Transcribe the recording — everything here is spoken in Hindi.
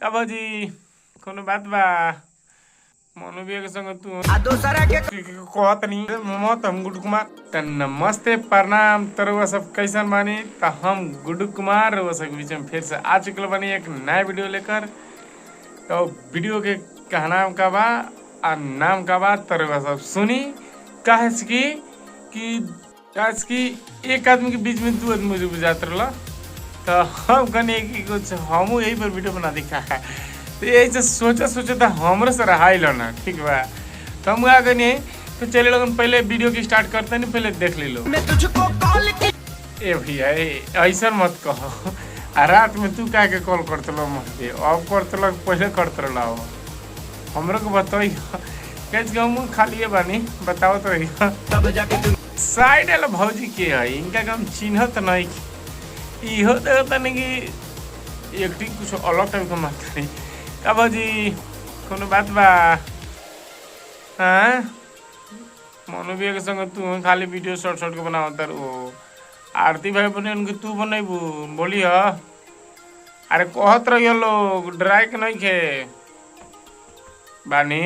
का भौजी कोनो बात बा मनोविया के संग तू आ दोसरा के कहत नहीं मत हम गुड्डू कुमार त नमस्ते प्रणाम तरवा सब कैसन बानी। त हम गुड्डू कुमार वो सब बीच में फिर से आ चुकल बानी एक नया वीडियो लेकर। तो वीडियो के कहना का बा और नाम का बा तरवा सब सुनी। काहे कि एक आदमी के बीच में दो आदमी बुझात रहा तो हम कने कुछ हम यही पर वीडियो बना दिखा है। तो यही से सोचा था हमरे से रहाई लो ना ठीक बा। तो हम आ गए तो चले लोगन पहले वीडियो की स्टार्ट करते नहीं पहले देख ले लो। मैं तुझको कॉल की ए भैया ऐसा मत कहो आ रात में तू क्या के कॉल करते लो मत अब करते लो पहले करते रहो हमरो को बताओ कैसे हम खाली बानी बताओ तो तब जाके तुम साइड वाला भौजी के है इनका काम चिन्हत नहीं इहो देखता नहीं कि एक्टिंग कुछ अलग टाइप का मारता नहीं। का भौजी कोनो बात बा हाँ मनोविया के संग तू खाली वीडियो शॉर्ट के बनाओ तर वो आरती भाई बने उनके तू बनैबू बोली ह अरे कहत रही लोग ड्राई के नहीं खे बानी